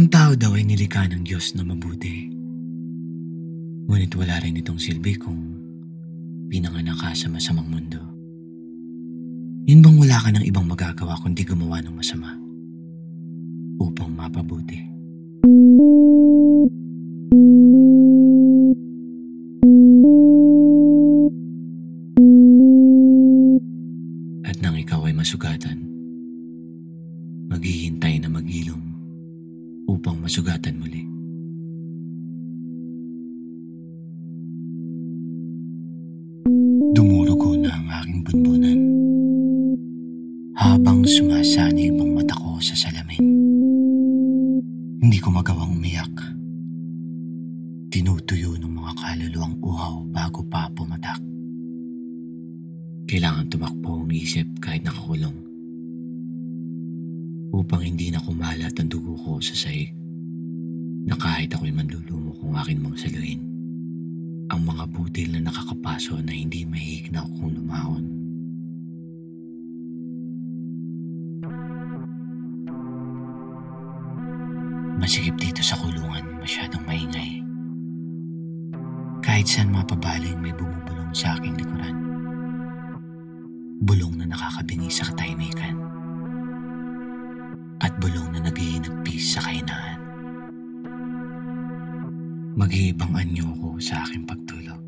Ang tao daw ay nilikha ng Diyos na mabuti. Ngunit wala rin itong silbi kung pinanganak ka sa masamang mundo. Yun bang wala ka ng ibang magagawa kundi gumawa ng masama upang mapabuti? At nang ikaw ay masugatan, maghihintay na maghilom upang masugatan muli. Dumurugo na ang aking bunbunan habang sumasanib ang mata ko sa salamin. Hindi ko magawang umiyak. Tinutuyo ng mga kaluluwang uhaw bago pa pumatak. Kailangan tumakbo ang isip kahit nakakulong upang hindi na kumalat ang dugo ko sa sahig, na kahit ako'y manlulumo kung akin mang saluhin ang mga butil na nakakapaso na hindi mahihignaw kung lumahon. Masikip dito sa kulungan, masyadong maingay. Kahit saan mapabaling may bumubulong sa aking likuran. Bulong na nakakabingi sa katahimikan at bulong na naghihinagpis sa kahinaan. Mag-iibang anyo ko sa aking pagtulog.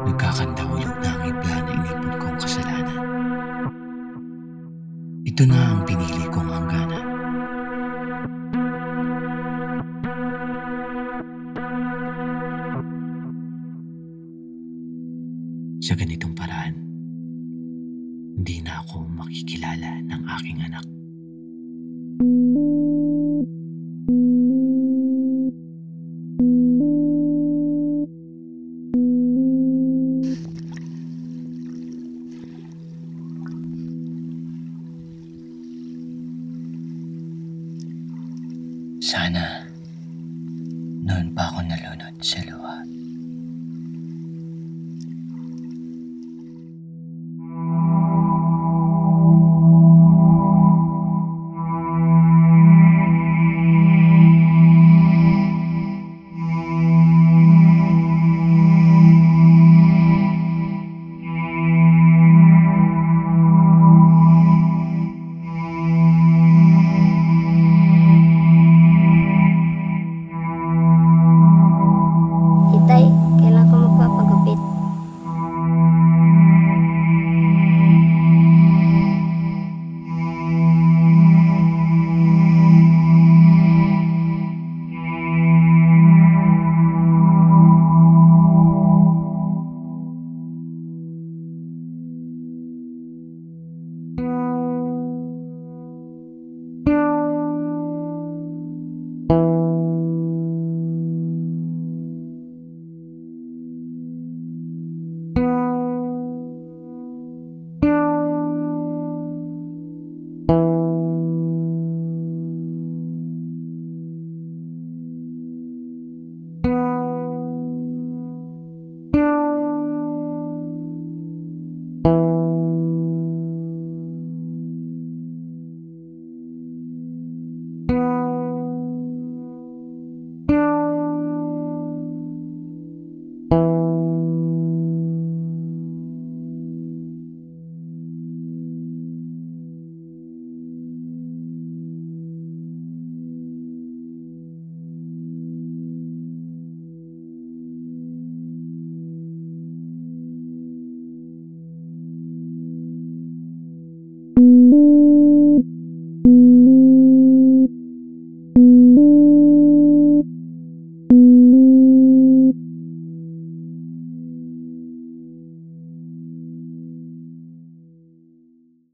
Nagkakandahulog na ang ibla na inipon kong kasalanan. Ito na ang pinili kong hangganan. Sa ganitong paraan, hindi na ako makikilala ng aking anak. Sana